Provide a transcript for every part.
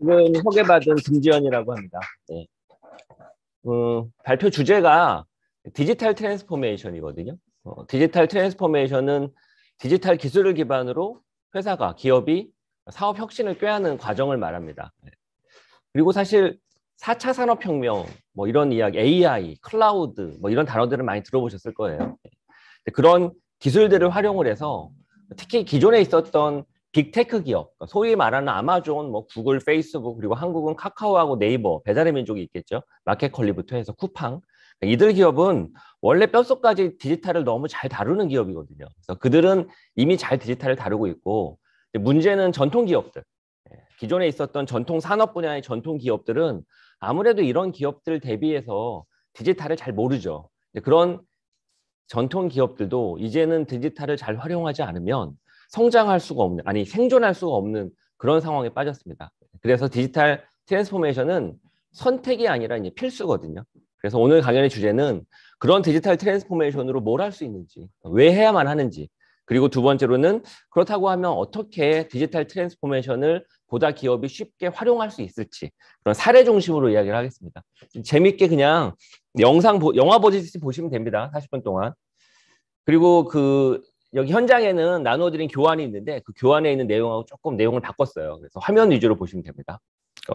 지금 소개받은 김지연이라고 합니다. 네. 발표 주제가 디지털 트랜스포메이션이거든요. 디지털 트랜스포메이션은 디지털 기술을 기반으로 회사가, 기업이 사업 혁신을 꾀하는 과정을 말합니다. 그리고 사실 4차 산업혁명, 뭐 이런 이야기, AI, 클라우드, 뭐 이런 단어들을 많이 들어보셨을 거예요. 그런 기술들을 활용을 해서 특히 기존에 있었던 빅테크 기업, 소위 말하는 아마존, 뭐 구글, 페이스북, 그리고 한국은 카카오하고 네이버, 배달의 민족이 있겠죠. 마켓컬리부터 해서 쿠팡. 이들 기업은 원래 뼛속까지 디지털을 너무 잘 다루는 기업이거든요. 그래서 그들은 이미 잘 디지털을 다루고 있고, 문제는 전통 기업들. 기존에 있었던 전통 산업 분야의 전통 기업들은 아무래도 이런 기업들 대비해서 디지털을 잘 모르죠. 그런 전통 기업들도 이제는 디지털을 잘 활용하지 않으면 성장할 수가 없는, 아니 생존할 수가 없는 그런 상황에 빠졌습니다. 그래서 디지털 트랜스포메이션은 선택이 아니라 이제 필수거든요. 그래서 오늘 강연의 주제는 그런 디지털 트랜스포메이션으로 뭘 할 수 있는지, 왜 해야만 하는지, 그리고 두 번째로는 그렇다고 하면 어떻게 디지털 트랜스포메이션을 보다 기업이 쉽게 활용할 수 있을지, 그런 사례 중심으로 이야기를 하겠습니다. 재밌게 그냥 영화 보듯이 보시면 됩니다. 40분 동안. 그리고 여기 현장에는 나눠드린 교환이 있는데 그 교환에 있는 내용하고 조금 내용을 바꿨어요. 그래서 화면 위주로 보시면 됩니다.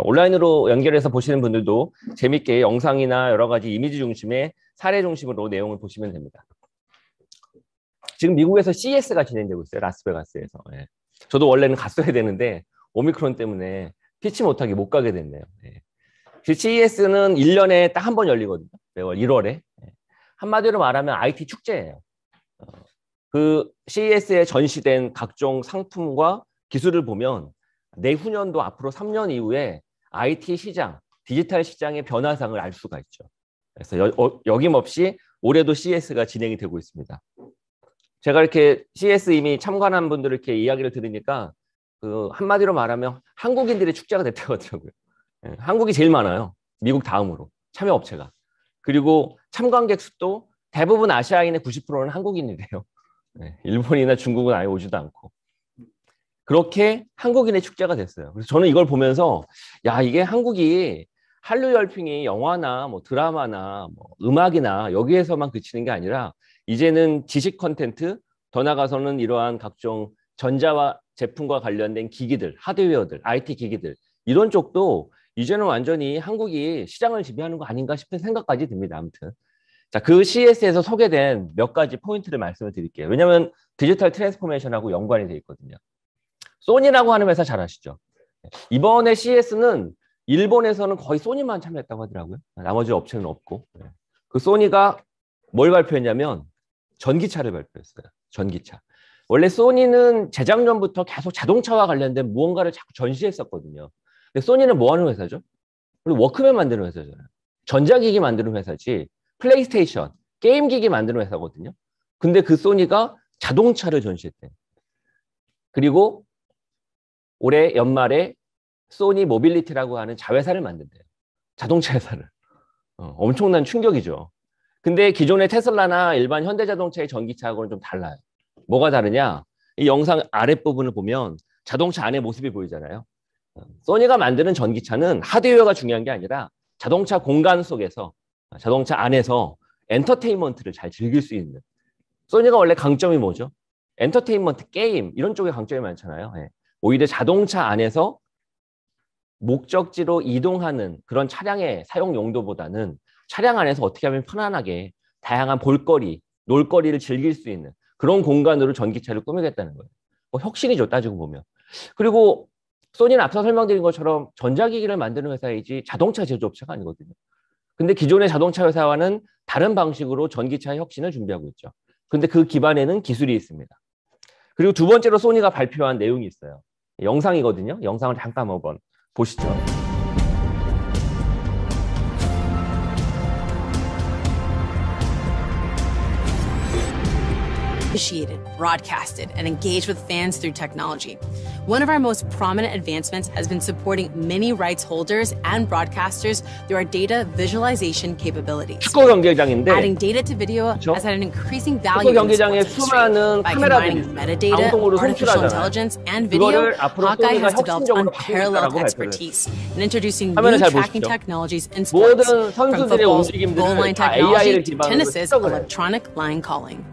온라인으로 연결해서 보시는 분들도 재밌게 영상이나 여러 가지 이미지 중심의 사례 중심으로 내용을 보시면 됩니다. 지금 미국에서 CES가 진행되고 있어요. 라스베가스에서. 예. 저도 원래는 갔어야 되는데 오미크론 때문에 피치 못하게 못 가게 됐네요. 예. CES는 1년에 딱 한 번 열리거든요. 매월 1월에. 예. 한마디로 말하면 IT 축제예요. 그 CES에 전시된 각종 상품과 기술을 보면 내후년도 앞으로 3년 이후에 IT 시장, 디지털 시장의 변화상을 알 수가 있죠. 그래서 여김없이 올해도 CES가 진행이 되고 있습니다. 제가 이렇게 CES 이미 참관한 분들 이렇게 이야기를 들으니까 한마디로 말하면 한국인들의 축제가 됐다고 하더라고요. 한국이 제일 많아요. 미국 다음으로 참여 업체가. 그리고 참관객 수도 대부분 아시아인의 90%는 한국인이래요. 일본이나 중국은 아예 오지도 않고. 그렇게 한국인의 축제가 됐어요. 그래서 저는 이걸 보면서 야, 이게 한국이 한류 열풍이 영화나 뭐 드라마나 뭐 음악이나 여기에서만 그치는 게 아니라 이제는 지식 콘텐츠, 더 나아가서는 이러한 각종 전자와 제품과 관련된 기기들, 하드웨어들, IT 기기들 이런 쪽도 이제는 완전히 한국이 시장을 지배하는 거 아닌가 싶은 생각까지 듭니다. 아무튼. 자, 그 CES에서 소개된 몇 가지 포인트를 말씀을 드릴게요. 왜냐하면 디지털 트랜스포메이션하고 연관이 돼 있거든요. 소니라고 하는 회사 잘 아시죠? 이번에 CES는 일본에서는 거의 소니만 참여했다고 하더라고요. 나머지 업체는 없고. 그 소니가 뭘 발표했냐면 전기차를 발표했어요. 전기차. 원래 소니는 재작년부터 계속 자동차와 관련된 무언가를 자꾸 전시했었거든요. 근데 소니는 뭐 하는 회사죠? 우리 워크맨 만드는 회사잖아요. 전자기기 만드는 회사지. 플레이스테이션, 게임기기 만드는 회사거든요. 근데 그 소니가 자동차를 전시했대요. 그리고 올해 연말에 소니 모빌리티라고 하는 자회사를 만든대요. 자동차 회사를. 엄청난 충격이죠. 근데 기존의 테슬라나 일반 현대자동차의 전기차하고는 좀 달라요. 뭐가 다르냐? 이 영상 아랫부분을 보면 자동차 안의 모습이 보이잖아요. 소니가 만드는 전기차는 하드웨어가 중요한 게 아니라 자동차 공간 속에서, 자동차 안에서 엔터테인먼트를 잘 즐길 수 있는. 소니가 원래 강점이 뭐죠? 엔터테인먼트, 게임 이런 쪽에 강점이 많잖아요. 오히려 자동차 안에서 목적지로 이동하는 그런 차량의 사용 용도보다는 차량 안에서 어떻게 하면 편안하게 다양한 볼거리, 놀거리를 즐길 수 있는 그런 공간으로 전기차를 꾸미겠다는 거예요. 뭐 혁신이죠, 따지고 보면. 그리고 소니는 앞서 설명드린 것처럼 전자기기를 만드는 회사이지 자동차 제조업체가 아니거든요. 근데 기존의 자동차 회사와는 다른 방식으로 전기차 혁신을 준비하고 있죠. 근데 그 기반에는 기술이 있습니다. 그리고 두 번째로 소니가 발표한 내용이 있어요. 영상이거든요. 영상을 잠깐 한번 보시죠. initiated, broadcasted, and engaged with fans through technology. One of our most prominent advancements has been supporting many rights holders and broadcasters through our data visualization capabilities. 축구 경기장인데 Adding data to video has had an increasing value 축구 in the 경기장에 sports industry. 수많은 By 카메라들이 combining metadata, 방송으로 artificial 송출하잖아요. intelligence, and video, 그거를 앞으로 Hawkeye 소니가 has developed 혁신적으로 unparalleled 바꾸겠다라고 발표를 expertise in introducing 화면을 new 잘 tracking 보십시오. technologies in sports, 모든 from 선수들의 football's goal 움직임들을 line 다 technology AI를 to 기반으로 tennis's 추적을 해요. electronic line calling.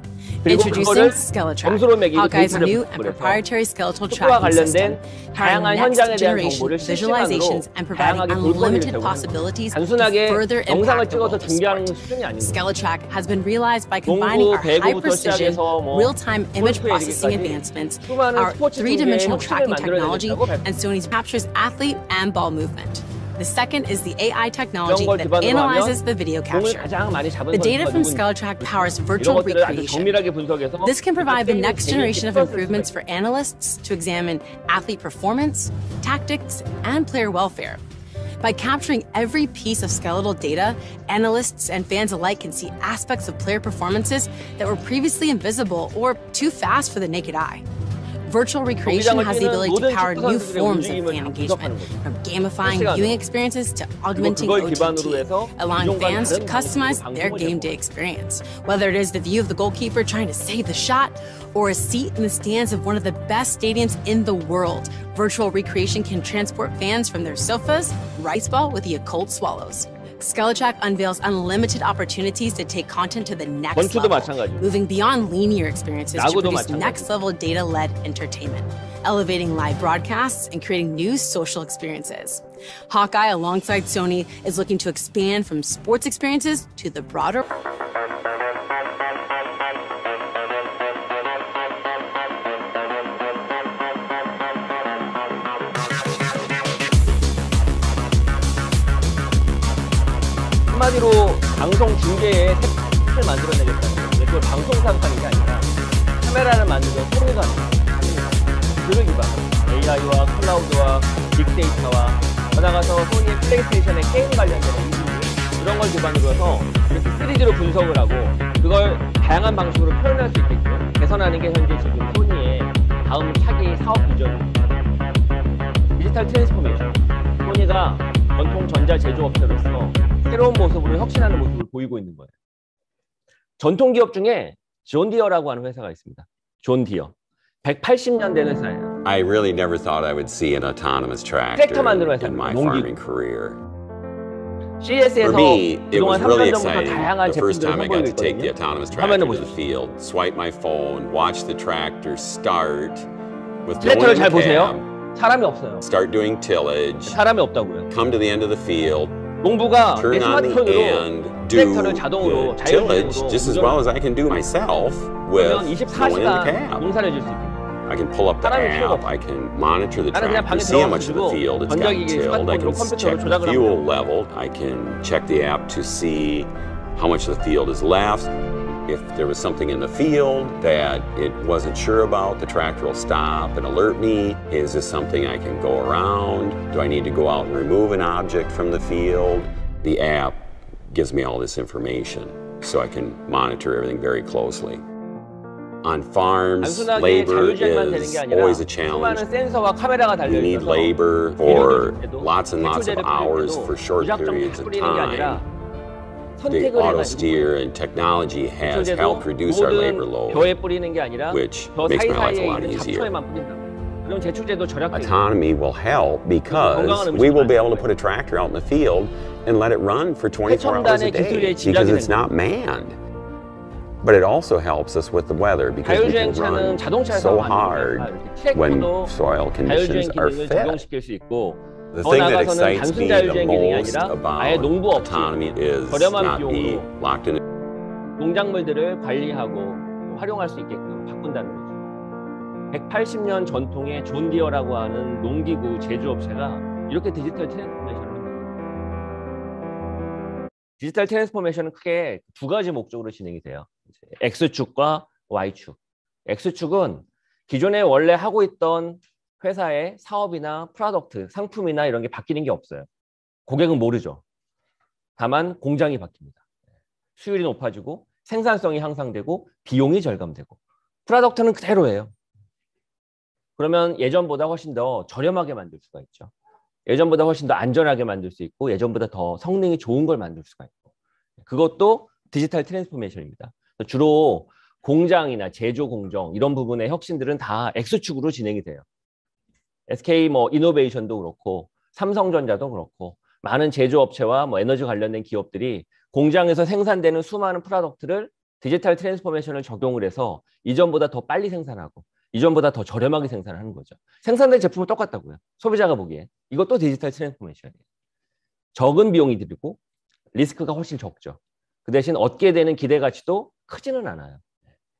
그리고 Introducing 그거를 Skeletrack, 점수로 매기고 Hawkeye's 데이터를 new 분석을 and 해서 proprietary skeletal 축구와 tracking system, 관련된 powering 다양한 next 현장에 대한 generation 정보를 실시간으로 visualizations and providing 다양하게 볼거리를 unlimited 제공하는 possibilities to 단순하게 further 영상을 impact the 찍어서 world of 중계하는 sport. 수준이 아닌 거예요. Skeletrack has been realized by combining 농구, our high 배구부터 precision, 시작해서 뭐 real-time image 골프에 processing 이르기까지 advancements, 수많은 our 스포츠 three-dimensional 중계의 tracking 혁신을 technology, 만들어내겠다고 발표. and Sony's captures athlete and ball movement. The second is the AI technology 이런 걸 that 기반으로 analyzes the 하면 video 공을 capture. 가장 많이 잡은 The data 선수가 from 누군지 Skeletrack powers 이런 virtual 것들을 아주 recreation. 정밀하게 분석해서 This can provide the next generation of 재미있게 improvements for analysts to examine athlete performance, tactics, and player welfare. By capturing every piece of skeletal data, analysts and fans alike can see aspects of player performances that were previously invisible or too fast for the naked eye. Virtual recreation has the ability to power new forms of fan engagement, from gamifying viewing experiences to augmenting OTT, allowing fans to customize their game day experience. Whether it is the view of the goalkeeper trying to save the shot, or a seat in the stands of one of the best stadiums in the world, virtual recreation can transport fans from their sofas, rice ball with the occult swallows. Skeletrack unveils unlimited opportunities to take content to the next level, moving beyond linear experiences to produce next-level data-led entertainment, elevating live broadcasts and creating new social experiences. Hawkeye, alongside Sony, is looking to expand from sports experiences to the broader 한마디로 방송 중계에 색을 만들어내겠다는 건데 그걸 방송사가 하는 게 아니라 카메라를 만들어 소니가 그를 기반으로 AI와 클라우드와 빅데이터와 나아가서 소니의 플레이스테이션의 게임 관련된 엔진 이런 걸 기반으로 해서 이렇게 3D로 분석을 하고 그걸 다양한 방식으로 표현할 수 있게끔 개선하는 게 현재 지금 소니의 다음 차기 사업 비전입니다. 디지털 트랜스포메이션. 소니가 전통 전자 제조업체로서 새로운 모습으로 혁신하는 모습을 보이고 있는 거예요. 전통 기업 중에 존 디어라고 하는 회사가 있습니다. 존 디어. 180년 된 회사예요. I really never thought I would see an autonomous 트랙터 만드는 tractor 회사. in my farming career. CES에서 For me, it was 그동안 really 3년 전부터 exciting 다양한 the first 제품들을 time I got to 선보이고 take the 있거든요. autonomous 화면을 tractor to the 보시죠. field, swipe my phone, watch the tractor start with no 트랙터를 one in 잘 the 보세요. cab, 사람이 없어요. start doing tillage, 사람이 없다고요. come to the end of the field, 농부가 내 turn on the 스마트폰으로 end, do 트랙터를 자동으로 the tillage 자율주행으로 just as well as I can do myself with 그러면 no one in the 24시간 cab. 농사를 해줄 수 있어요. I can pull up the 사람이 필요가 app, I can monitor the 나는 그냥 tractor, 방에 see how much of the 들어가가지고 field it's gotten 전자기기 tilled, I 스마트폰으로 can 컴퓨터로 check the 조작을 하면 fuel 돼요. level, I can check the app to see how much of the field is left. If there was something in the field that it wasn't sure about, the tractor will stop and alert me. Is this something I can go around? Do I need to go out and remove an object from the field? The app gives me all this information so I can monitor everything very closely. On farms, 단순하게 labor 자율주행만 되는 is 게 아니라 always a challenge. 수많은 센서와 카메라가 You need 달려있어서 labor for 비료를 lots and lots of 제초제를 hours 뿌릴 for 때도 short 무작정 periods 다 of 뿌리는 게 아니라 time. The 선택을 auto 해가지고 steer and technology has 제초제도 helped reduce our labor 모든 load. 벼에 뿌리는 게 아니라 which 벼 makes my life a 사이사이에 lot 있는 easier. 잡초에만 뿌린다. 그럼 제초제도 절약되고 Autonomy will help because we will be able to put a tractor out in the field and let it run for 24 hours a day because it's not manned. But it also helps us with the weather because we can run so hard when soil conditions 자율주행 are 기능을 fit. 적용시킬 수 있고 The 더 thing that 나아가서는 excites 단순 me the 자율주행 기능이 most 아니라 아예 about 농부 없이 autonomy is 저렴한 not being 비용으로 locked in. 농작물들을 관리하고 활용할 수 있게끔 바꾼다는 거죠. 180년 전통의 존 디어라고 하는 농기구 제조업체가 이렇게 디지털 트랜스포메이션을 합니다. 디지털 트랜스포메이션은 크게 두 가지 목적으로 진행이 돼요. X축과 Y축. X축은 기존에 원래 하고 있던 회사의 사업이나 프로덕트, 상품이나 이런 게 바뀌는 게 없어요. 고객은 모르죠. 다만 공장이 바뀝니다. 수율이 높아지고 생산성이 향상되고 비용이 절감되고 프로덕트는 그대로예요. 그러면 예전보다 훨씬 더 저렴하게 만들 수가 있죠. 예전보다 훨씬 더 안전하게 만들 수 있고 예전보다 더 성능이 좋은 걸 만들 수가 있고 그것도 디지털 트랜스포메이션입니다. 주로 공장이나 제조 공정 이런 부분의 혁신들은 다 X축으로 진행이 돼요. SK 이노베이션도 그렇고 삼성전자도 그렇고 많은 제조업체와 에너지 관련된 기업들이 공장에서 생산되는 수많은 프로덕트를 디지털 트랜스포메이션을 적용을 해서 이전보다 더 빨리 생산하고 이전보다 더 저렴하게 생산하는 거죠. 생산된 제품은 똑같다고요. 소비자가 보기에. 이것도 디지털 트랜스포메이션이에요. 적은 비용이 들고 리스크가 훨씬 적죠. 그 대신 얻게 되는 기대 가치도 크지는 않아요.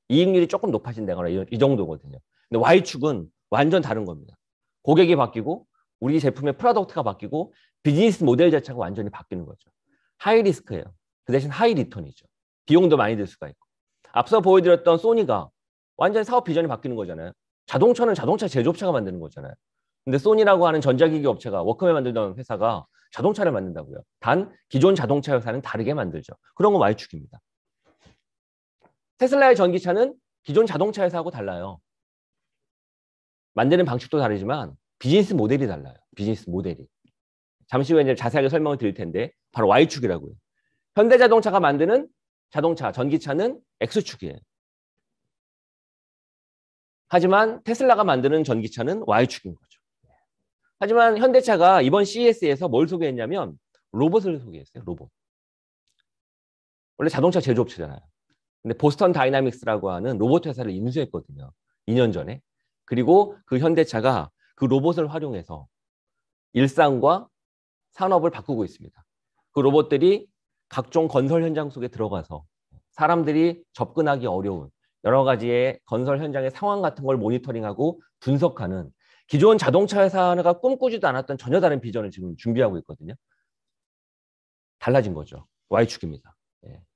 이익률이 조금 높아진다거나 이 정도거든요. 근데 Y축은 완전 다른 겁니다. 고객이 바뀌고 우리 제품의 프로덕트가 바뀌고 비즈니스 모델 자체가 완전히 바뀌는 거죠. 하이 리스크예요. 그 대신 하이 리턴이죠. 비용도 많이 들 수가 있고. 앞서 보여드렸던 소니가 완전 사업 비전이 바뀌는 거잖아요. 자동차는 자동차 제조업체가 만드는 거잖아요. 근데 소니라고 하는 전자기기 업체가 워크맨 만들던 회사가 자동차를 만든다고요. 단 기존 자동차 회사는 다르게 만들죠. 그런 건 Y축입니다. 테슬라의 전기차는 기존 자동차 회사하고 달라요. 만드는 방식도 다르지만 비즈니스 모델이 달라요. 비즈니스 모델이. 잠시 후에 이제 자세하게 설명을 드릴 텐데 바로 Y축이라고요. 현대자동차가 만드는 자동차, 전기차는 X축이에요. 하지만 테슬라가 만드는 전기차는 Y축인 거죠. 하지만 현대차가 이번 CES에서 뭘 소개했냐면 로봇을 소개했어요. 로봇. 원래 자동차 제조업체잖아요. 근데 보스턴 다이나믹스라고 하는 로봇 회사를 인수했거든요. 2년 전에. 그리고 그 현대차가 그 로봇을 활용해서 일상과 산업을 바꾸고 있습니다. 그 로봇들이 각종 건설 현장 속에 들어가서 사람들이 접근하기 어려운 여러 가지의 건설 현장의 상황 같은 걸 모니터링하고 분석하는 기존 자동차 회사가 꿈꾸지도 않았던 전혀 다른 비전을 지금 준비하고 있거든요. 달라진 거죠. Y축입니다.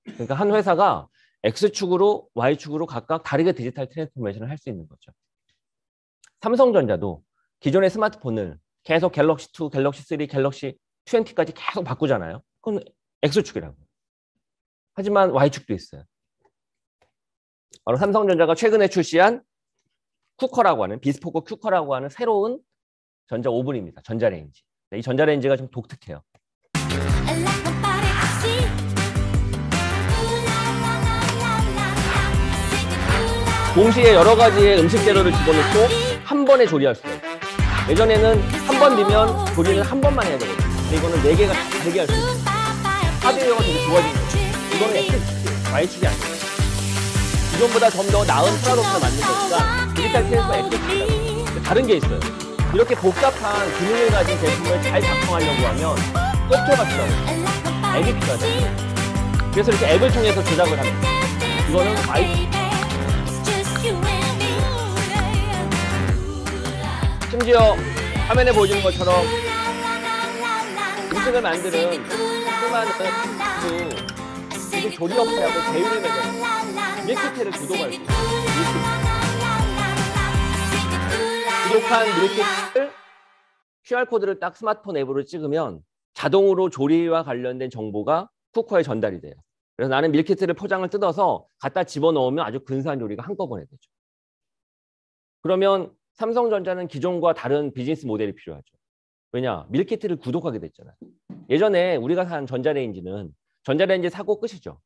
그러니까 한 회사가 X축으로 Y축으로 각각 다르게 디지털 트랜스포메이션을 할 수 있는 거죠. 삼성전자도 기존의 스마트폰을 계속 갤럭시 2, 갤럭시 3, 갤럭시 20까지 계속 바꾸잖아요. 그건 X축이라고. 하지만 Y축도 있어요. 바로 삼성전자가 최근에 출시한 쿠커라고 하는 비스포크 쿠커라고 하는 새로운 전자 오븐입니다. 전자레인지. 이 전자레인지가 좀 독특해요. 동시에 여러 가지의 음식 재료를 집어넣고 한 번에 조리할 수가 있어요. 예전에는 한 번 넣으면 조리는 한 번만 해야 되거든요. 근데 이거는 4개가 다르게 할 수 있어요. 하드웨어가 되게 좋아진 거죠. 이거는 X축이에요. Y축이 아니에요. 기존보다 좀 더 나은 프로덕트를 만든 거니까 디지털 트랜스포메이션 X축이라고. 다른 게 있어요. 이렇게 복잡한 기능을 가진 제품을 잘 작동하려고 하면 소프트웨어가 필요해요. 앱이 필요하잖아요. 그래서 이렇게 앱을 통해서 조작을 합니다. 이거는 Y축. 심지어 화면에 보여주는 것처럼 음식을 만드는 수많은 지금 조리업체하고 제휴를 맺어서 밀키트를 구독할 수 있어요. 구독한 밀키트를 QR코드를 딱 스마트폰 앱으로 찍으면 자동으로 조리와 관련된 정보가 쿠커에 전달이 돼요. 그래서 나는 밀키트를 포장을 뜯어서 갖다 집어넣으면 아주 근사한 요리가 한꺼번에 되죠. 그러면 삼성전자는 기존과 다른 비즈니스 모델이 필요하죠. 왜냐? 밀키트를 구독하게 됐잖아요. 예전에 우리가 산 전자레인지는 전자레인지 사고 끝이죠.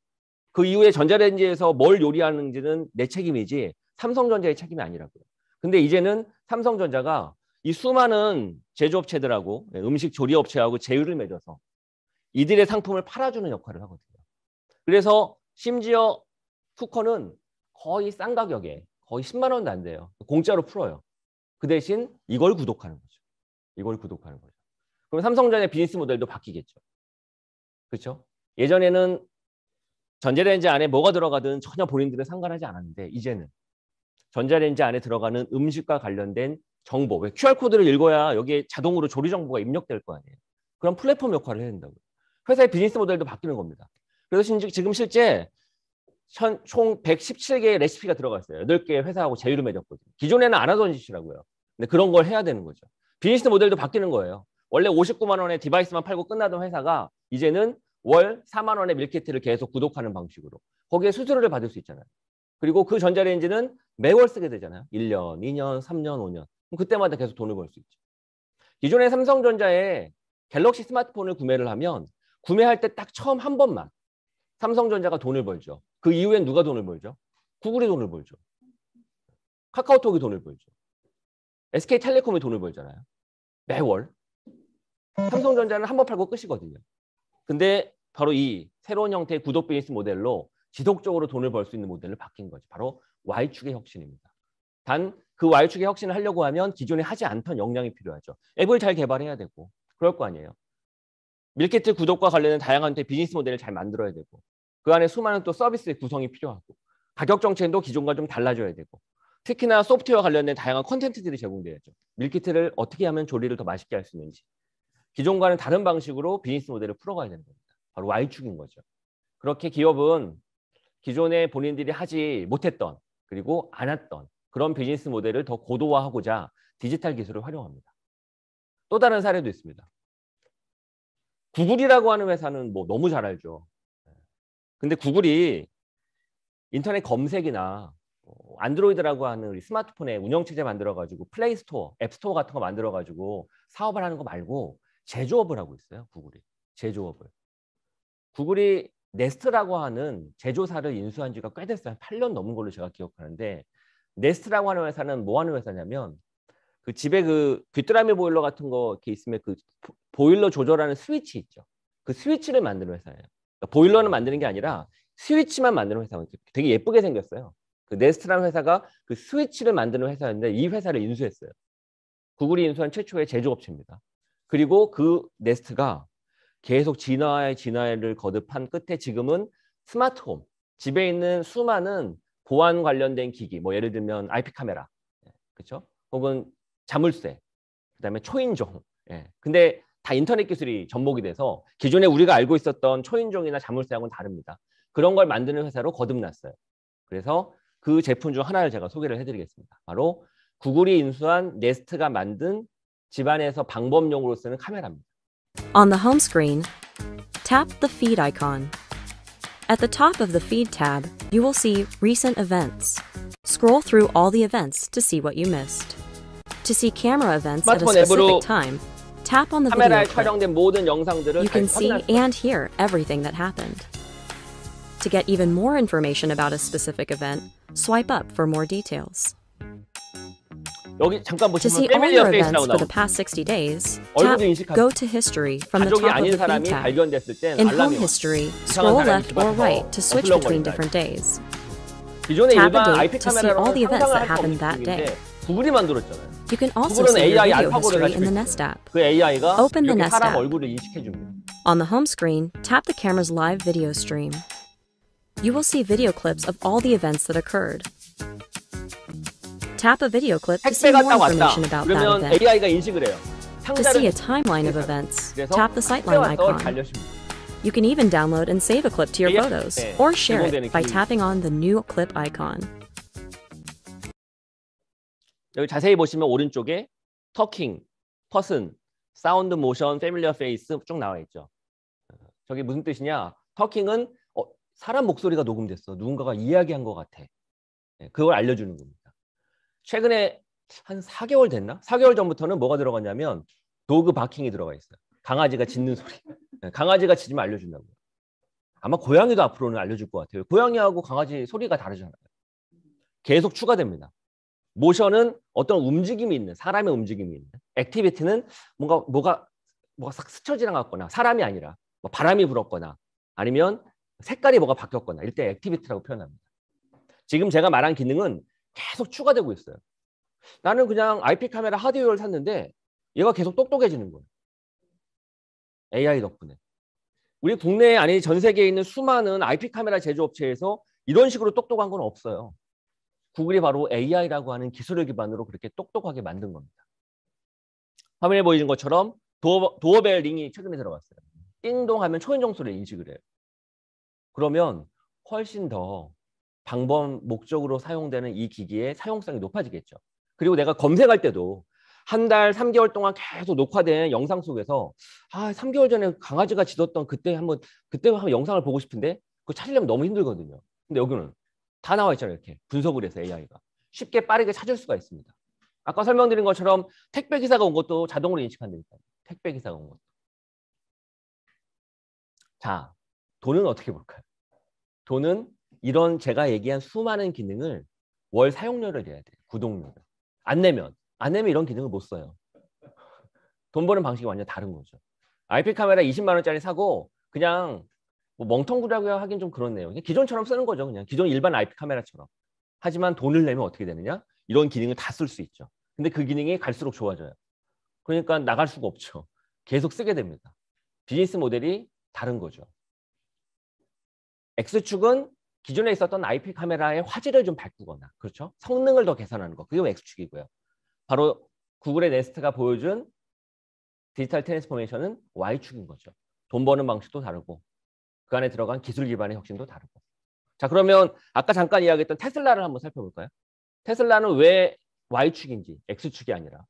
그 이후에 전자레인지에서 뭘 요리하는지는 내 책임이지 삼성전자의 책임이 아니라고요. 근데 이제는 삼성전자가 이 수많은 제조업체들하고 음식 조리업체하고 제휴를 맺어서 이들의 상품을 팔아주는 역할을 하거든요. 그래서 심지어 쿠커는 거의 싼 가격에 거의 10만 원도 안 돼요. 공짜로 풀어요. 그 대신 이걸 구독하는 거죠. 이걸 구독하는 거죠. 그럼 삼성전자의 비즈니스 모델도 바뀌겠죠. 그렇죠? 예전에는 전자레인지 안에 뭐가 들어가든 전혀 본인들은 상관하지 않았는데 이제는 전자레인지 안에 들어가는 음식과 관련된 정보, 왜 QR코드를 읽어야 여기에 자동으로 조리 정보가 입력될 거 아니에요. 그런 플랫폼 역할을 해야 된다고요. 회사의 비즈니스 모델도 바뀌는 겁니다. 그래서 지금 실제 총 117개의 레시피가 들어가 있어요. 8개의 회사하고 제휴를 맺었거든요. 기존에는 안 하던 짓이라고요. 근데 그런 걸 해야 되는 거죠. 비즈니스 모델도 바뀌는 거예요. 원래 59만 원에 디바이스만 팔고 끝나던 회사가 이제는 월 4만 원의 밀키트를 계속 구독하는 방식으로 거기에 수수료를 받을 수 있잖아요. 그리고 그 전자레인지는 매월 쓰게 되잖아요. 1년, 2년, 3년, 5년. 그럼 그때마다 계속 돈을 벌 수 있죠. 기존의 삼성전자에 갤럭시 스마트폰을 구매를 하면 구매할 때 딱 처음 한 번만 삼성전자가 돈을 벌죠. 그 이후엔 누가 돈을 벌죠? 구글이 돈을 벌죠. 카카오톡이 돈을 벌죠. SK텔레콤이 돈을 벌잖아요. 매월. 삼성전자는 한 번 팔고 끝이거든요. 근데 바로 이 새로운 형태의 구독 비즈니스 모델로 지속적으로 돈을 벌 수 있는 모델로 바뀐 거죠. 바로 Y축의 혁신입니다. 단 그 Y축의 혁신을 하려고 하면 기존에 하지 않던 역량이 필요하죠. 앱을 잘 개발해야 되고 그럴 거 아니에요. 밀키트 구독과 관련된 다양한 비즈니스 모델을 잘 만들어야 되고 그 안에 수많은 또 서비스의 구성이 필요하고 가격 정책도 기존과 좀 달라져야 되고 특히나 소프트웨어 관련된 다양한 콘텐츠들이 제공돼야죠. 밀키트를 어떻게 하면 조리를 더 맛있게 할 수 있는지 기존과는 다른 방식으로 비즈니스 모델을 풀어가야 되는 겁니다. 바로 Y축인 거죠. 그렇게 기업은 기존에 본인들이 하지 못했던 그리고 안 했던 그런 비즈니스 모델을 더 고도화하고자 디지털 기술을 활용합니다. 또 다른 사례도 있습니다. 구글이라고 하는 회사는 뭐 너무 잘 알죠. 근데 구글이 인터넷 검색이나 안드로이드라고 하는 우리 스마트폰에 운영체제 만들어가지고 플레이스토어, 앱스토어 같은 거 만들어가지고 사업을 하는 거 말고 제조업을 하고 있어요. 구글이. 제조업을. 구글이 네스트라고 하는 제조사를 인수한 지가 꽤 됐어요. 한 8년 넘은 걸로 제가 기억하는데 네스트라고 하는 회사는 뭐 하는 회사냐면 그 집에 그 귀뚜라미 보일러 같은 거 이렇게 있으면 그 보일러 조절하는 스위치 있죠. 그 스위치를 만드는 회사예요. 그러니까 보일러는 만드는 게 아니라 스위치만 만드는 회사예요. 되게 예쁘게 생겼어요. 그 네스트라는 회사가 그 스위치를 만드는 회사였는데 이 회사를 인수했어요. 구글이 인수한 최초의 제조업체입니다. 그리고 그 네스트가 계속 진화를 거듭한 끝에 지금은 스마트홈, 집에 있는 수많은 보안 관련된 기기, 뭐 예를 들면 IP 카메라, 그렇죠? 혹은 자물쇠, 그다음에 초인종. 근데 다 인터넷 기술이 접목이 돼서 기존에 우리가 알고 있었던 초인종이나 자물쇠하고는 다릅니다. 그런 걸 만드는 회사로 거듭났어요. 그래서 그 제품 중 하나를 제가 소개를 해드리겠습니다. 바로 구글이 인수한 네스트가 만든 집안에서 방범용으로 쓰는 카메라입니다. On the home screen, tap the feed icon. At the top of the feed tab, you will see recent events. Scroll through all the events to see what you missed. To see camera events at a specific time, tap on the video 카메라에 clip. 촬영된 모든 영상들을 You can see 확인할 수 있어요. and hear everything that happened. To get even more information about a specific event, swipe up for more details. 여기 잠깐 To 보시면 see all 패밀리어 your events 페이스라고 for the 나옵니다. past 60 days, 얼굴을 tap 인식하세요. Go to History from the 가족이 top of 아닌 the 사람이 feed tab. 발견됐을 땐 In 알람이 Home 와요. History, 이상한 scroll 사람이 left or 집안에서 right to switch between 어슬렁거린다. different days. 기존의 Tap 일반 a IP date to see all the 카메라로는 events 상상을 할 that 수 happened 없는 that 기술인데 day. 구글이 만들었잖아요. You can also 구글은 see your AI video 알파고를 history 가지고 in the 있어요. Nest app. 그 AI가 Open the 이렇게 Nest 사람 app. 얼굴을 인식해줍니다. On the home screen, tap the camera's live video stream. You will see video clips of all the events that occurred. Tap a video clip to see 택배 more 갔다 왔다. information about that 그러면 event. AI가 인식을 해요. To see a timeline of events, 그래서 tap the 택배 sightline 왔어 icon. 알려줍니다. You can even download and save a clip to your AI photos, 네, or share 제공되는 it by 기능이 tapping on the new clip icon. 여기 자세히 보시면 오른쪽에 터킹, 퍼슨, 사운드, 모션, 패밀리어 페이스 쭉 나와 있죠. 저게 무슨 뜻이냐? 터킹은 사람 목소리가 녹음됐어. 누군가가 이야기한 것 같아. 그걸 알려주는 겁니다. 최근에 한 4개월 됐나? 4개월 전부터는 뭐가 들어갔냐면 도그 바킹이 들어가 있어요. 강아지가 짖는 소리. 강아지가 짖으면 알려준다고요. 아마 고양이도 앞으로는 알려줄 것 같아요. 고양이하고 강아지 소리가 다르잖아요. 계속 추가됩니다. 모션은 어떤 움직임이 있는, 사람의 움직임이 있는. 액티비티는 뭐가 싹 스쳐 지나갔거나 사람이 아니라 뭐 바람이 불었거나 아니면 색깔이 뭐가 바뀌었거나 이때 액티비티라고 표현합니다. 지금 제가 말한 기능은 계속 추가되고 있어요. 나는 그냥 IP 카메라 하드웨어를 샀는데 얘가 계속 똑똑해지는 거예요. AI 덕분에. 우리 국내에 아니 전 세계에 있는 수많은 IP 카메라 제조업체에서 이런 식으로 똑똑한 건 없어요. 구글이 바로 AI라고 하는 기술을 기반으로 그렇게 똑똑하게 만든 겁니다. 화면에 보이는 것처럼 도어벨 링이 최근에 들어갔어요. 띵동 하면 초인종 소리를 인식을 해요. 그러면 훨씬 더 방범 목적으로 사용되는 이 기기의 사용성이 높아지겠죠. 그리고 내가 검색할 때도 한 달, 3개월 동안 계속 녹화된 영상 속에서 3개월 전에 강아지가 짖었던 그때 한번 영상을 보고 싶은데 그거 찾으려면 너무 힘들거든요. 근데 여기는 다 나와 있잖아요. 이렇게 분석을 해서 AI가 쉽게 빠르게 찾을 수가 있습니다. 아까 설명드린 것처럼 택배 기사가 온 것도 자동으로 인식한다니까요. 택배 기사가 온 것도. 자, 돈은 어떻게 볼까요? 돈은 이런 제가 얘기한 수많은 기능을 월 사용료를 내야 돼요. 구독료를. 안 내면 이런 기능을 못 써요. 돈 버는 방식이 완전 다른 거죠. IP 카메라 20만 원짜리 사고 그냥 뭐 멍텅구라고 하긴 좀 그렇네요. 그냥 기존처럼 쓰는 거죠. 그냥 기존 일반 IP 카메라처럼. 하지만 돈을 내면 어떻게 되느냐? 이런 기능을 다 쓸 수 있죠. 근데 그 기능이 갈수록 좋아져요. 그러니까 나갈 수가 없죠. 계속 쓰게 됩니다. 비즈니스 모델이 다른 거죠. X축은 기존에 있었던 IP 카메라의 화질을 좀 바꾸거나, 그렇죠? 성능을 더 개선하는 거. 그게 X축이고요. 바로 구글의 네스트가 보여준 디지털 트랜스포메이션은 Y축인 거죠. 돈 버는 방식도 다르고 그 안에 들어간 기술 기반의 혁신도 다르고. 자, 그러면 아까 잠깐 이야기했던 테슬라를 한번 살펴볼까요? 테슬라는 왜 Y축인지 X축이 아니라.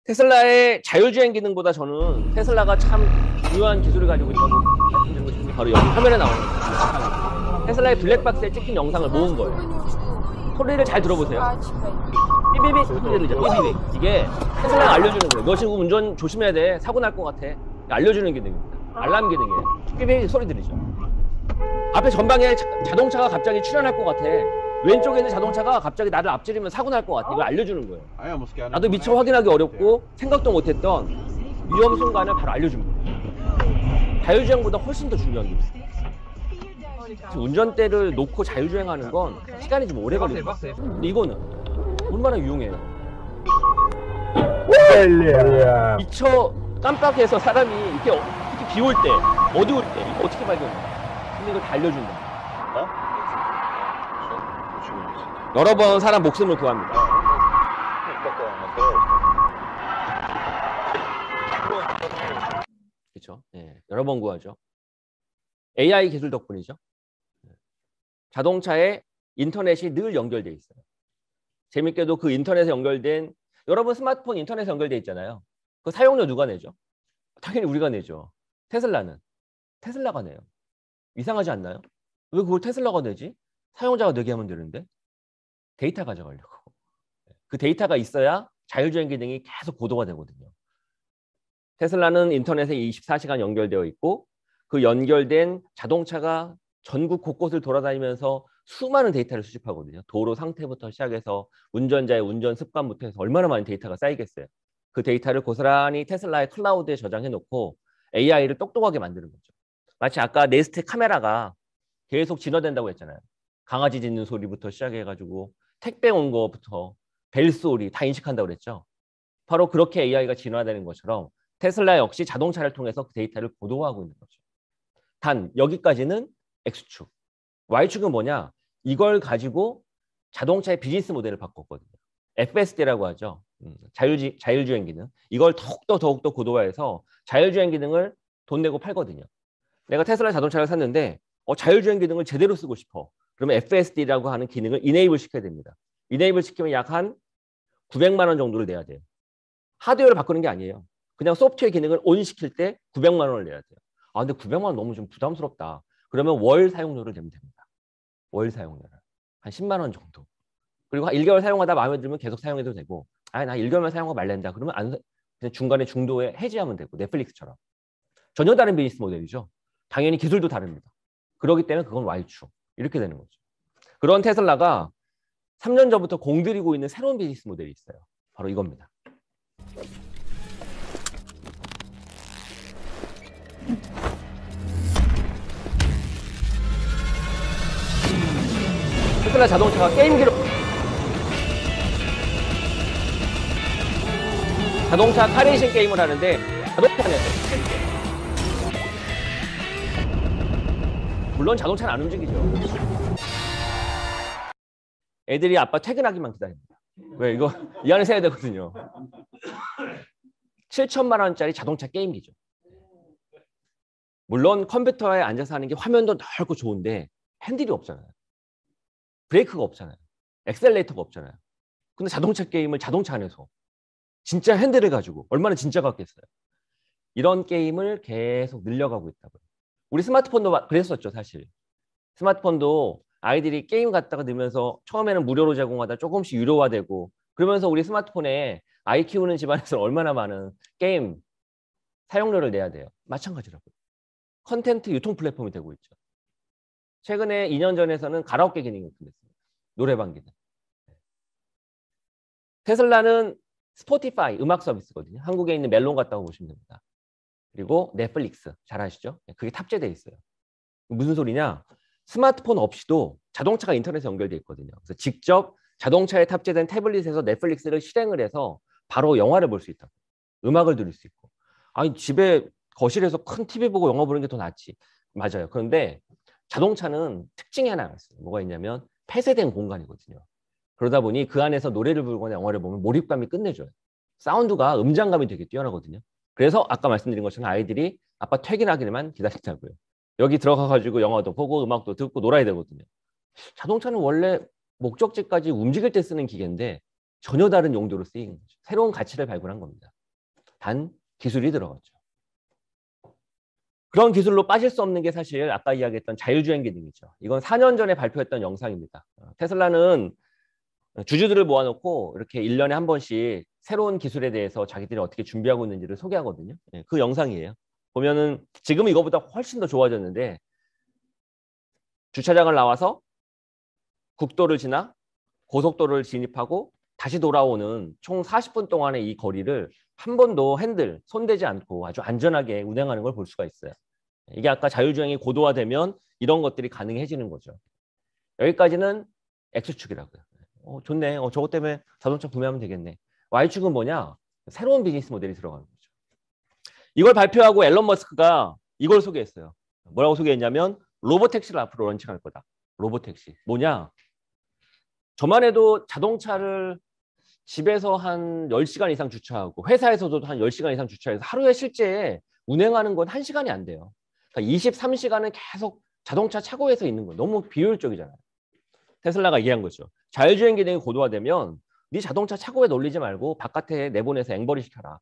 테슬라의 자율주행 기능보다 저는 테슬라가 참 중요한 기술을 가지고 있다고 말씀드린 것이 바로 여기 화면에 나오는 거예요. 테슬라의 블랙박스에 찍힌 영상을 모은 거예요. 소리를 잘 들어보세요. 삐삐삐 소리 들리죠? 삐삐삐. 이게 테슬라가 알려주는 거예요. 너 지금 운전 조심해야 돼. 사고 날 것 같아. 알려주는 기능입니다. 알람 기능이에요. 삐삐삐 소리 들리죠? 앞에 전방에 자동차가 갑자기 출현할 것 같아. 왼쪽에 있는 자동차가 갑자기 나를 앞지르면 사고 날 것 같아. 이걸 알려주는 거예요. 나도 미처 확인하기 어렵고 생각도 못했던 위험 순간을 바로 알려주는 거예요. 자율주행보다 훨씬 더 중요한 게 있어요. 운전대를 놓고 자율주행하는 건 시간이 좀 오래 걸려요. 근데 이거는 얼마나 유용해요. 미처 깜빡해서 사람이 이렇게 특히 비 올 때, 어두울 때 어떻게 발견해? 근데 이걸 다 알려준다. 여러 번 사람 목숨을 구합니다. 그렇죠? 네, 여러 번 구하죠. AI 기술 덕분이죠. 자동차에 인터넷이 늘 연결돼 있어요. 재밌게도 그 인터넷에 연결된 여러분 스마트폰 인터넷에 연결돼 있잖아요. 그 사용료 누가 내죠? 당연히 우리가 내죠. 테슬라가 내요. 이상하지 않나요? 왜 그걸 테슬라가 내지? 사용자가 내게 하면 되는데. 데이터 가져가려고. 그 데이터가 있어야 자율주행 기능이 계속 고도가 되거든요. 테슬라는 인터넷에 24시간 연결되어 있고 그 연결된 자동차가 전국 곳곳을 돌아다니면서 수많은 데이터를 수집하거든요. 도로 상태부터 시작해서 운전자의 운전 습관부터 해서 얼마나 많은 데이터가 쌓이겠어요. 그 데이터를 고스란히 테슬라의 클라우드에 저장해 놓고 AI를 똑똑하게 만드는 거죠. 마치 아까 네스트 카메라가 계속 진화된다고 했잖아요. 강아지 짖는 소리부터 시작해가지고 택배 온 거부터 벨소리 다 인식한다고 그랬죠. 바로 그렇게 AI가 진화되는 것처럼 테슬라 역시 자동차를 통해서 그 데이터를 고도화하고 있는 거죠. 단 여기까지는 X축. Y축은 뭐냐? 이걸 가지고 자동차의 비즈니스 모델을 바꿨거든요. FSD라고 하죠. 자율주행 기능. 이걸 더욱더 고도화해서 자율주행 기능을 돈 내고 팔거든요. 내가 테슬라 자동차를 샀는데 자율주행 기능을 제대로 쓰고 싶어. 그러면 FSD라고 하는 기능을 이네이블 시켜야 됩니다. 이네이블 시키면 약 한 900만 원 정도를 내야 돼요. 하드웨어를 바꾸는 게 아니에요. 그냥 소프트웨어 기능을 온 시킬 때 900만 원을 내야 돼요. 아, 근데 900만 원 너무 좀 부담스럽다. 그러면 월 사용료를 내면 됩니다. 월 사용료를. 한 10만 원 정도. 그리고 1개월 사용하다 마음에 들면 계속 사용해도 되고, 아, 나 1개월만 사용하고 말랜다. 그러면 그냥 중간에 중도에 해지하면 되고, 넷플릭스처럼. 전혀 다른 비즈니스 모델이죠. 당연히 기술도 다릅니다. 그렇기 때문에 그건 Y축. 이렇게 되는 거죠. 그런 테슬라가 3년 전부터 공들이고 있는 새로운 비즈니스 모델이 있어요. 바로 이겁니다. 테슬라 자동차가 게임기로 자동차 카레이싱 게임을 하는데 자동차 안에서 물론 자동차는 안 움직이죠. 애들이 아빠 퇴근하기만 기다립니다. 왜? 이거 이 안에 세야 되거든요. 7천만 원짜리 자동차 게임기죠. 물론 컴퓨터에 앉아서 하는 게 화면도 넓고 좋은데 핸들이 없잖아요. 브레이크가 없잖아요. 엑셀레이터가 없잖아요. 근데 자동차 게임을 자동차 안에서 진짜 핸들을 가지고 얼마나 진짜 같겠어요. 이런 게임을 계속 늘려가고 있다고요. 우리 스마트폰도 그랬었죠, 사실. 스마트폰도 아이들이 게임 갖다가 넣으면서 처음에는 무료로 제공하다 조금씩 유료화되고 그러면서 우리 스마트폰에 아이 키우는 집안에서 얼마나 많은 게임 사용료를 내야 돼요. 마찬가지라고요. 컨텐츠 유통 플랫폼이 되고 있죠. 최근에 2년 전에서는 가라오케 기능이 오픈됐습니다. 노래방 기능. 테슬라는 스포티파이 음악 서비스거든요. 한국에 있는 멜론 같다고 보시면 됩니다. 그리고 넷플릭스 잘 아시죠? 그게 탑재되어 있어요. 무슨 소리냐? 스마트폰 없이도 자동차가 인터넷에 연결되어 있거든요. 그래서 직접 자동차에 탑재된 태블릿에서 넷플릭스를 실행을 해서 바로 영화를 볼 수 있다. 음악을 들을 수 있고. 아니 집에 거실에서 큰 TV 보고 영화 보는 게 더 낫지. 맞아요. 그런데 자동차는 특징이 하나가 있어요. 뭐가 있냐면 폐쇄된 공간이거든요. 그러다 보니 그 안에서 노래를 부르거나 영화를 보면 몰입감이 끝내줘요. 사운드가 음장감이 되게 뛰어나거든요. 그래서 아까 말씀드린 것처럼 아이들이 아빠 퇴근하기만 기다린다고요. 여기 들어가가지고 영화도 보고 음악도 듣고 놀아야 되거든요. 자동차는 원래 목적지까지 움직일 때 쓰는 기계인데 전혀 다른 용도로 쓰이는 거죠. 새로운 가치를 발굴한 겁니다. 단 기술이 들어갔죠. 그런 기술로 빠질 수 없는 게 사실 아까 이야기했던 자율주행 기능이죠. 이건 4년 전에 발표했던 영상입니다. 테슬라는 주주들을 모아놓고 이렇게 1년에 한 번씩 새로운 기술에 대해서 자기들이 어떻게 준비하고 있는지를 소개하거든요. 그 영상이에요. 보면은 지금 이거보다 훨씬 더 좋아졌는데 주차장을 나와서 국도를 지나 고속도로를 진입하고 다시 돌아오는 총 40분 동안의 이 거리를 한 번도 핸들, 손대지 않고 아주 안전하게 운행하는 걸 볼 수가 있어요. 이게 아까 자율주행이 고도화되면 이런 것들이 가능해지는 거죠. 여기까지는 X축이라고요. 좋네. 저것 때문에 자동차 구매하면 되겠네. Y축은 뭐냐? 새로운 비즈니스 모델이 들어가는 거죠. 이걸 발표하고 앨런 머스크가 이걸 소개했어요. 뭐라고 소개했냐면 로보택시를 앞으로 런칭할 거다. 로보택시. 뭐냐? 저만 해도 자동차를 집에서 한 10시간 이상 주차하고 회사에서도 한 10시간 이상 주차해서 하루에 실제 운행하는 건 1시간이 안 돼요. 그러니까 23시간은 계속 자동차 차고에서 있는 거 너무 비효율적이잖아요. 테슬라가 얘기한 거죠. 자율주행 기능이 고도화되면 네 자동차 차고에 놀리지 말고 바깥에 내보내서 앵벌이 시켜라.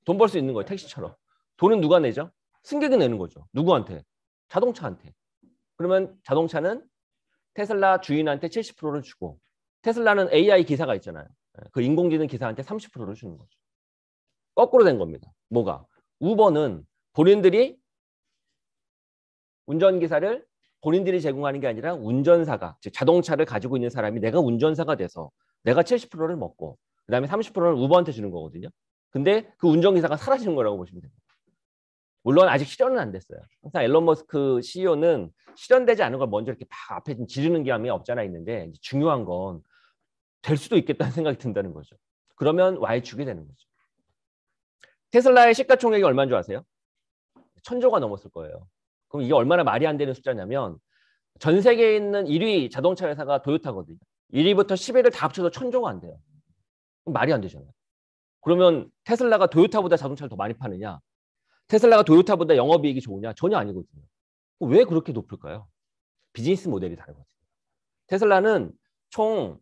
돈 벌 수 있는 거예요. 택시처럼. 돈은 누가 내죠? 승객이 내는 거죠. 누구한테? 자동차한테. 그러면 자동차는 테슬라 주인한테 70%를 주고 테슬라는 AI 기사가 있잖아요. 그 인공지능 기사한테 30%를 주는 거죠. 거꾸로 된 겁니다. 뭐가? 우버는 본인들이 운전기사를 본인들이 제공하는 게 아니라 운전사가, 즉 자동차를 가지고 있는 사람이 내가 운전사가 돼서 내가 70%를 먹고 그다음에 30%를 우버한테 주는 거거든요. 근데 그 운전기사가 사라지는 거라고 보시면 됩니다. 물론 아직 실현은 안 됐어요. 항상 앨런 머스크 CEO는 실현되지 않은 걸 먼저 이렇게 막 앞에 지르는 감이 없잖아 있는데 중요한 건 될 수도 있겠다는 생각이 든다는 거죠. 그러면 Y축이 되는 거죠. 테슬라의 시가총액이 얼마인 줄 아세요? 1000조가 넘었을 거예요. 그럼 이게 얼마나 말이 안 되는 숫자냐면 전 세계에 있는 1위 자동차 회사가 도요타거든요. 1위부터 10위를 다 합쳐도 1000조가 안 돼요. 그럼 말이 안 되잖아요. 그러면 테슬라가 도요타보다 자동차를 더 많이 파느냐? 테슬라가 도요타보다 영업이익이 좋으냐? 전혀 아니거든요. 왜 그렇게 높을까요? 비즈니스 모델이 다르거든요. 테슬라는 총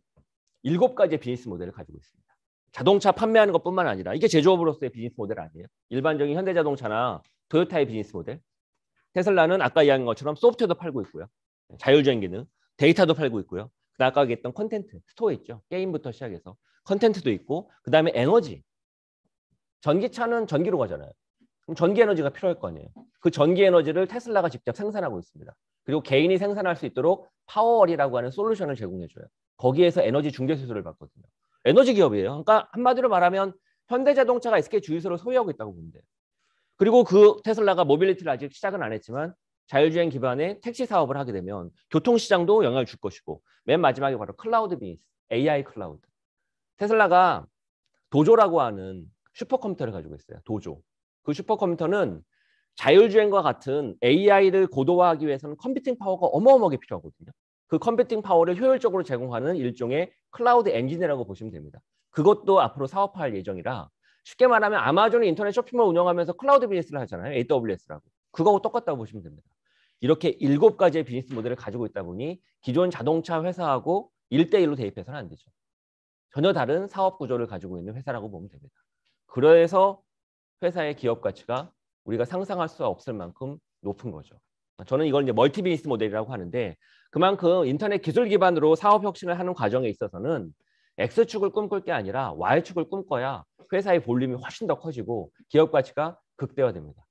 7가지의 비즈니스 모델을 가지고 있습니다. 자동차 판매하는 것뿐만 아니라 이게 제조업으로서의 비즈니스 모델 아니에요. 일반적인 현대자동차나 토요타의 비즈니스 모델. 테슬라는 아까 이야기한 것처럼 소프트웨어도 팔고 있고요. 자율주행 기능, 데이터도 팔고 있고요. 그다음 아까 얘기했던 콘텐트, 스토어 있죠. 게임부터 시작해서 콘텐츠도 있고 그다음에 에너지. 전기차는 전기로 가잖아요. 그럼 전기 에너지가 필요할 거 아니에요. 그 전기 에너지를 테슬라가 직접 생산하고 있습니다. 그리고 개인이 생산할 수 있도록 파워월이라고 하는 솔루션을 제공해줘요. 거기에서 에너지 중개 수수료를 받거든요. 에너지 기업이에요. 그러니까 한마디로 말하면 현대자동차가 SK 주유소를 소유하고 있다고 보면 돼요. 그리고 그 테슬라가 모빌리티를 아직 시작은 안 했지만 자율주행 기반의 택시 사업을 하게 되면 교통시장도 영향을 줄 것이고 맨 마지막에 바로 클라우드 비즈니스, AI 클라우드. 테슬라가 도조라고 하는 슈퍼컴퓨터를 가지고 있어요. 도조. 그 슈퍼컴퓨터는 자율주행과 같은 AI를 고도화하기 위해서는 컴퓨팅 파워가 어마어마하게 필요하거든요. 그 컴퓨팅 파워를 효율적으로 제공하는 일종의 클라우드 엔진이라고 보시면 됩니다. 그것도 앞으로 사업화할 예정이라 쉽게 말하면 아마존이 인터넷 쇼핑몰 운영하면서 클라우드 비즈니스를 하잖아요. AWS라고. 그거하고 똑같다고 보시면 됩니다. 이렇게 7가지의 비즈니스 모델을 가지고 있다 보니 기존 자동차 회사하고 1대1로 대입해서는 안 되죠. 전혀 다른 사업 구조를 가지고 있는 회사라고 보면 됩니다. 그래서 회사의 기업 가치가 우리가 상상할 수 없을 만큼 높은 거죠. 저는 이걸 이제 멀티 비즈니스 모델이라고 하는데 그만큼 인터넷 기술 기반으로 사업 혁신을 하는 과정에 있어서는 X축을 꿈꿀 게 아니라 Y축을 꿈꿔야 회사의 볼륨이 훨씬 더 커지고 기업 가치가 극대화됩니다.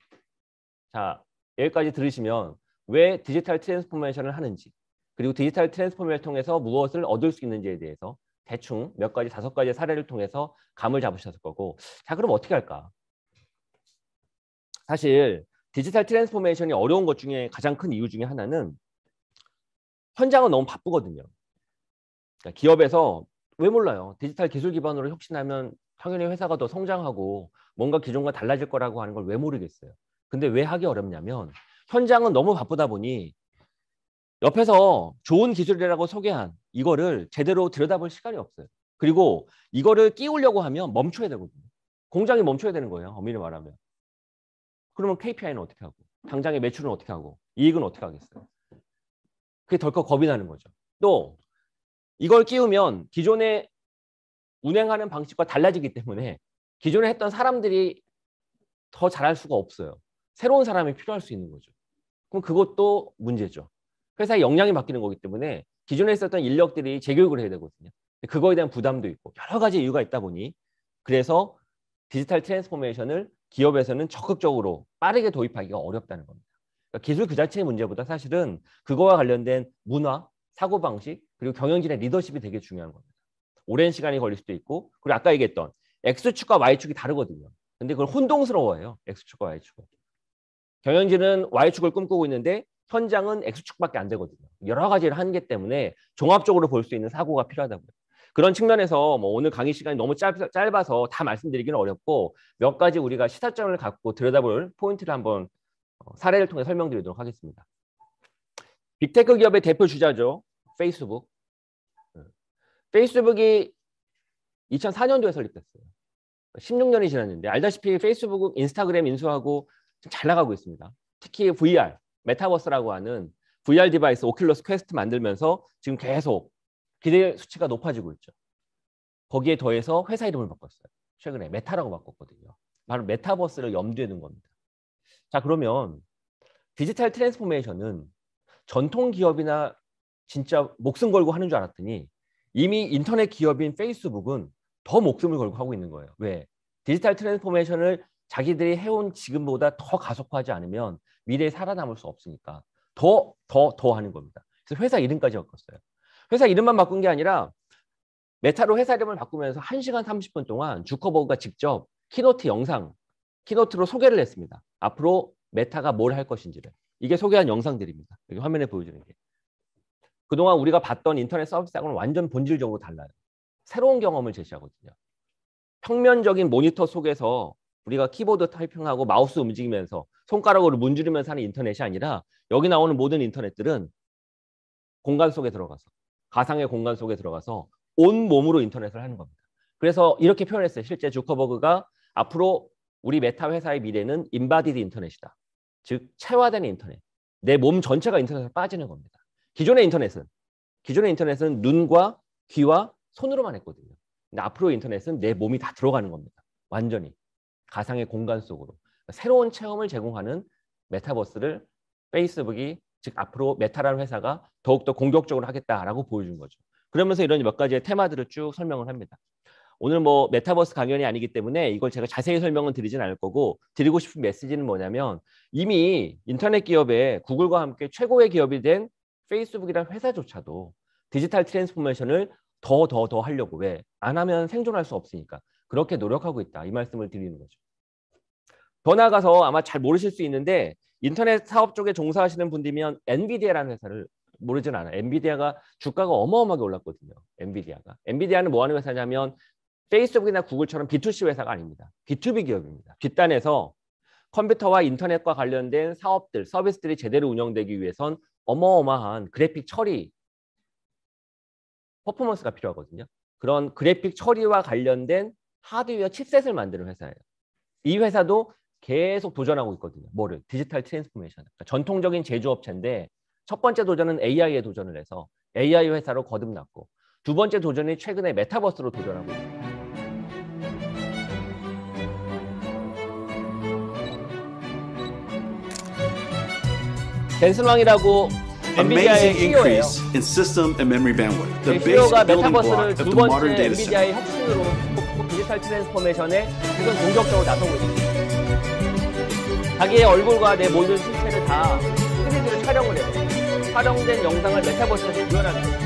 자, 여기까지 들으시면 왜 디지털 트랜스포메이션을 하는지, 그리고 디지털 트랜스포메이션을 통해서 무엇을 얻을 수 있는지에 대해서 대충 몇 가지, 5가지의 사례를 통해서 감을 잡으셨을 거고, 자, 그럼 어떻게 할까? 사실 디지털 트랜스포메이션이 어려운 것 중에 가장 큰 이유 중에 하나는 현장은 너무 바쁘거든요. 그러니까 기업에서 왜 몰라요? 디지털 기술 기반으로 혁신하면 당연히 회사가 더 성장하고 뭔가 기존과 달라질 거라고 하는 걸 왜 모르겠어요. 근데 왜 하기 어렵냐면 현장은 너무 바쁘다 보니 옆에서 좋은 기술이라고 소개한 이거를 제대로 들여다볼 시간이 없어요. 그리고 이거를 끼우려고 하면 멈춰야 되거든요. 공장이 멈춰야 되는 거예요. 엄밀히 말하면. 그러면 KPI는 어떻게 하고, 당장의 매출은 어떻게 하고, 이익은 어떻게 하겠어요? 그게 덜컥 겁이 나는 거죠. 또 이걸 끼우면 기존에 운행하는 방식과 달라지기 때문에 기존에 했던 사람들이 더 잘할 수가 없어요. 새로운 사람이 필요할 수 있는 거죠. 그럼 그것도 문제죠. 회사의 역량이 바뀌는 거기 때문에 기존에 있었던 인력들이 재교육을 해야 되거든요. 그거에 대한 부담도 있고 여러 가지 이유가 있다 보니 그래서 디지털 트랜스포메이션을 기업에서는 적극적으로 빠르게 도입하기가 어렵다는 겁니다. 그러니까 기술 그 자체의 문제보다 사실은 그거와 관련된 문화, 사고방식, 그리고 경영진의 리더십이 되게 중요한 겁니다. 오랜 시간이 걸릴 수도 있고, 그리고 아까 얘기했던 X축과 Y축이 다르거든요. 근데 그걸 혼동스러워해요. X축과 Y축은. 경영진은 Y축을 꿈꾸고 있는데 현장은 X축밖에 안 되거든요. 여러 가지를 하는 게 때문에 종합적으로 볼 수 있는 사고가 필요하다고요. 그런 측면에서 뭐 오늘 강의 시간이 너무 짧아서 다 말씀드리기는 어렵고 몇 가지 우리가 시사점을 갖고 들여다볼 포인트를 한번 사례를 통해 설명드리도록 하겠습니다. 빅테크 기업의 대표 주자죠. 페이스북. 페이스북이 2004년도에 설립됐어요. 16년이 지났는데 알다시피 페이스북은 인스타그램 인수하고 잘 나가고 있습니다. 특히 VR, 메타버스라고 하는 VR 디바이스 오큘러스 퀘스트 만들면서 지금 계속 기대 수치가 높아지고 있죠. 거기에 더해서 회사 이름을 바꿨어요. 최근에 메타라고 바꿨거든요. 바로 메타버스를 염두에 둔 겁니다. 자, 그러면 디지털 트랜스포메이션은 전통 기업이나 진짜 목숨 걸고 하는 줄 알았더니 이미 인터넷 기업인 페이스북은 더 목숨을 걸고 하고 있는 거예요. 왜? 디지털 트랜스포메이션을 자기들이 해온 지금보다 더 가속화하지 않으면 미래에 살아남을 수 없으니까 더 하는 겁니다. 그래서 회사 이름까지 바꿨어요. 회사 이름만 바꾼 게 아니라 메타로 회사 이름을 바꾸면서 1시간 30분 동안 주커버그가 직접 키노트 영상, 키노트로 소개를 했습니다. 앞으로 메타가 뭘 할 것인지를. 이게 소개한 영상들입니다. 여기 화면에 보여주는 게. 그동안 우리가 봤던 인터넷 서비스하고는 완전 본질적으로 달라요. 새로운 경험을 제시하거든요. 평면적인 모니터 속에서 우리가 키보드 타이핑하고 마우스 움직이면서 손가락으로 문지르면서 하는 인터넷이 아니라 여기 나오는 모든 인터넷들은 공간 속에 들어가서 가상의 공간 속에 들어가서 온 몸으로 인터넷을 하는 겁니다. 그래서 이렇게 표현했어요. 실제 주커버그가 앞으로 우리 메타 회사의 미래는 인바디드 인터넷이다. 즉 체화된 인터넷. 내 몸 전체가 인터넷에 빠지는 겁니다. 기존의 인터넷은 눈과 귀와 손으로만 했거든요. 근데 앞으로 인터넷은 내 몸이 다 들어가는 겁니다. 완전히 가상의 공간 속으로. 새로운 체험을 제공하는 메타버스를 페이스북이 즉 앞으로 메타라는 회사가 더욱더 공격적으로 하겠다라고 보여준 거죠. 그러면서 이런 몇 가지의 테마들을 쭉 설명을 합니다. 오늘 뭐 메타버스 강연이 아니기 때문에 이걸 제가 자세히 설명은 드리진 않을 거고 드리고 싶은 메시지는 뭐냐면 이미 인터넷 기업에 구글과 함께 최고의 기업이 된 페이스북이라는 회사조차도 디지털 트랜스포메이션을 더 하려고 왜? 안 하면 생존할 수 없으니까 그렇게 노력하고 있다. 이 말씀을 드리는 거죠. 더 나아가서 아마 잘 모르실 수 있는데 인터넷 사업 쪽에 종사하시는 분들이면 엔비디아라는 회사를 모르진 않아요. 엔비디아가 주가가 어마어마하게 올랐거든요. 엔비디아는 뭐 하는 회사냐면 페이스북이나 구글처럼 B2C 회사가 아닙니다. B2B 기업입니다. 뒷단에서 컴퓨터와 인터넷과 관련된 사업들, 서비스들이 제대로 운영되기 위해선 어마어마한 그래픽 처리, 퍼포먼스가 필요하거든요. 그런 그래픽 처리와 관련된 하드웨어 칩셋을 만드는 회사예요. 이 회사도 계속 도전하고 있거든요. 뭐를? 디지털 트랜스포메이션. 그러니까 전통적인 제조업체인데 첫 번째 도전은 AI에 도전을 해서 AI 회사로 거듭났고 두 번째 도전이 최근에 메타버스로 도전하고 있습니다. 댄슨왕이라고 amazing increase in system and memory bandwidth, the basic CEO가 building block 메타버스를 of 두 the modern 번째 data center. 엔비디아의 혁신으로 디지털 트랜스포메이션에 지금 공격적으로 나서고 있습니다. 자기의 얼굴과 내 모든 실체를 다 3D로 촬영을 해요. 촬영된 영상을 메타버스에서 구현하는 거예요.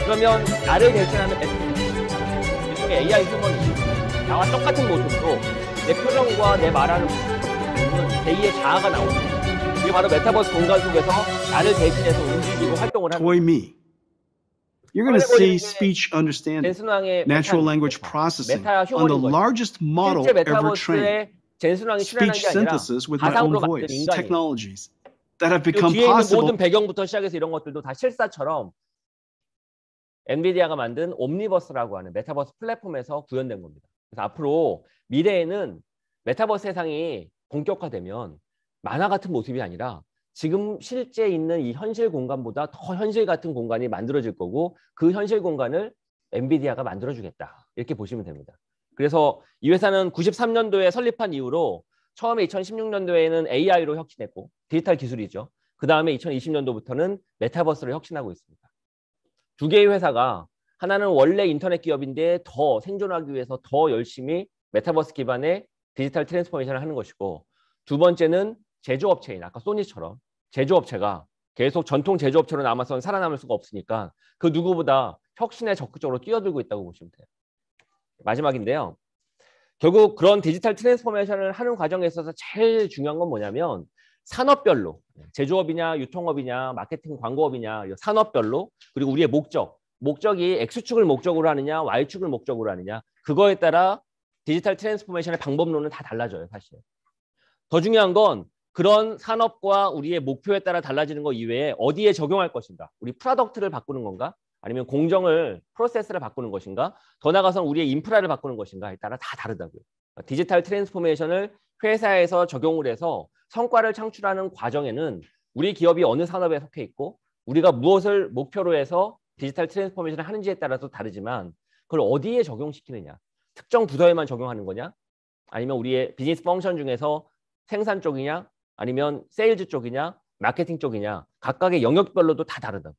그러면 나를 대신하는 메타버스, 일종의 AI 휴먼이 나와 똑같은 모습으로 내 표정과 내 말하는 제2의 자아가 나옵니다. 이게 바로 메타버스 공간 속에서 나를 대신해서 움직이고 활동을 하는 Toy me. You're going to see speech understanding, 젠슨왕의 natural language processing 메타 on the 휴먼인 거죠. largest model 실제 ever trained, 메타버스에 젠슨왕이 출연한 speech 게 아니라 synthesis with my own 가상으로 만든 voice, 인간이에요. technologies that have 그 become 뒤에 있는 possible. 모든 배경부터 시작해서 이런 것들도 다 실사처럼 엔비디아가 만든 옴니버스라고 하는 메타버스 플랫폼에서 구현된 겁니다. 그래서 앞으로 미래에는 메타버스 세상이 본격화되면 만화 같은 모습이 아니라 지금 실제 있는 이 현실 공간보다 더 현실 같은 공간이 만들어질 거고 그 현실 공간을 엔비디아가 만들어주겠다. 이렇게 보시면 됩니다. 그래서 이 회사는 93년도에 설립한 이후로 처음에 2016년도에는 AI로 혁신했고 디지털 기술이죠. 그 다음에 2020년도부터는 메타버스를 혁신하고 있습니다. 두 개의 회사가 하나는 원래 인터넷 기업인데 더 생존하기 위해서 더 열심히 메타버스 기반의 디지털 트랜스포메이션을 하는 것이고 두 번째는 제조업체인 아까 소니처럼 제조업체가 계속 전통 제조업체로 남아서는 살아남을 수가 없으니까 그 누구보다 혁신에 적극적으로 뛰어들고 있다고 보시면 돼요. 마지막인데요. 결국 그런 디지털 트랜스포메이션을 하는 과정에 있어서 제일 중요한 건 뭐냐면 산업별로 제조업이냐 유통업이냐 마케팅 광고업이냐 산업별로 그리고 우리의 목적이 X축을 목적으로 하느냐 Y축을 목적으로 하느냐 그거에 따라 디지털 트랜스포메이션의 방법론은 다 달라져요. 사실. 더 중요한 건 그런 산업과 우리의 목표에 따라 달라지는 것 이외에 어디에 적용할 것인가 우리 프로덕트를 바꾸는 건가 아니면 공정을 프로세스를 바꾸는 것인가 더 나아가서는 우리의 인프라를 바꾸는 것인가에 따라 다 다르다고요. 디지털 트랜스포메이션을 회사에서 적용을 해서 성과를 창출하는 과정에는 우리 기업이 어느 산업에 속해 있고 우리가 무엇을 목표로 해서 디지털 트랜스포메이션을 하는지에 따라서 다르지만 그걸 어디에 적용시키느냐 특정 부서에만 적용하는 거냐 아니면 우리의 비즈니스 펑션 중에서 생산 쪽이냐 아니면 세일즈 쪽이냐 마케팅 쪽이냐 각각의 영역별로도 다 다르다고요.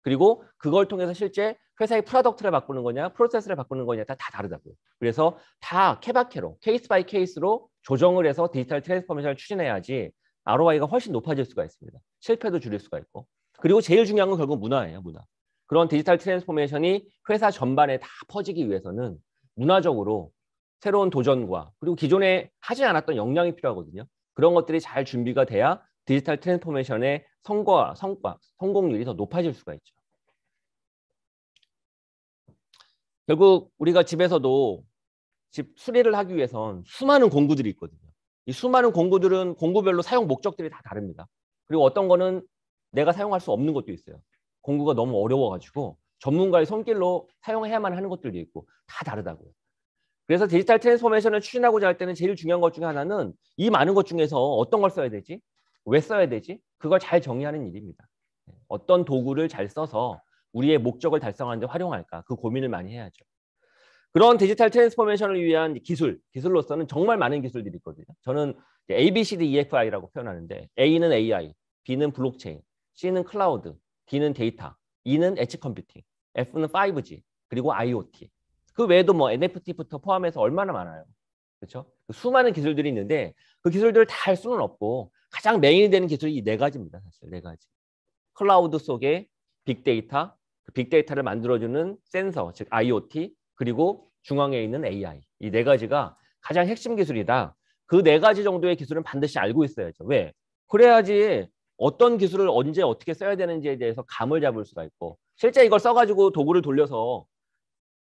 그리고 그걸 통해서 실제 회사의 프로덕트를 바꾸는 거냐 프로세스를 바꾸는 거냐 다 다르다고요. 그래서 다 케바케로 케이스 바이 케이스로 조정을 해서 디지털 트랜스포메이션을 추진해야지 ROI가 훨씬 높아질 수가 있습니다. 실패도 줄일 수가 있고. 그리고 제일 중요한 건 결국 문화예요. 문화. 그런 디지털 트랜스포메이션이 회사 전반에 다 퍼지기 위해서는 문화적으로 새로운 도전과 그리고 기존에 하지 않았던 역량이 필요하거든요. 그런 것들이 잘 준비가 돼야 디지털 트랜스포메이션의 성과, 성공률이 더 높아질 수가 있죠. 결국 우리가 집에서도 집 수리를 하기 위해선 수많은 공구들이 있거든요. 이 수많은 공구들은 공구별로 사용 목적들이 다 다릅니다. 그리고 어떤 거는 내가 사용할 수 없는 것도 있어요. 공구가 너무 어려워가지고 전문가의 손길로 사용해야만 하는 것들도 있고 다 다르다고요. 그래서 디지털 트랜스포메이션을 추진하고자 할 때는 제일 중요한 것 중에 하나는 이 많은 것 중에서 어떤 걸 써야 되지? 왜 써야 되지? 그걸 잘 정의하는 일입니다. 어떤 도구를 잘 써서 우리의 목적을 달성하는 데 활용할까? 그 고민을 많이 해야죠. 그런 디지털 트랜스포메이션을 위한 기술로서는 정말 많은 기술들이 있거든요. 저는 ABCDEFI라고 표현하는데 A는 AI, B는 블록체인, C는 클라우드, D는 데이터, E는 엣지 컴퓨팅, F는 5G, 그리고 IoT. 그 외에도 뭐 NFT부터 포함해서 얼마나 많아요. 그렇죠? 수많은 기술들이 있는데 그 기술들을 다 할 수는 없고 가장 메인이 되는 기술이 이 네 가지입니다. 사실 네 가지. 클라우드 속에 빅데이터, 그 빅데이터를 만들어주는 센서, 즉 IoT, 그리고 중앙에 있는 AI. 이 네 가지가 가장 핵심 기술이다. 그 네 가지 정도의 기술은 반드시 알고 있어야죠. 왜? 그래야지 어떤 기술을 언제 어떻게 써야 되는지에 대해서 감을 잡을 수가 있고 실제 이걸 써가지고 도구를 돌려서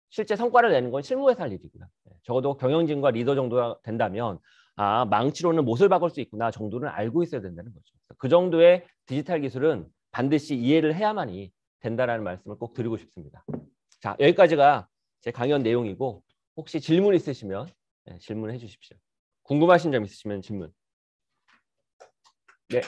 실제 성과를 내는 건 실무에서 할 일이고요. 적어도 경영진과 리더 정도가 된다면 아 망치로는 못을 박을 수 있구나 정도는 알고 있어야 된다는 거죠. 그 정도의 디지털 기술은 반드시 이해를 해야만이 된다라는 말씀을 꼭 드리고 싶습니다. 자, 여기까지가 제 강연 내용이고 혹시 질문 있으시면 질문해 주십시오. 궁금하신 점 있으시면 질문. 네.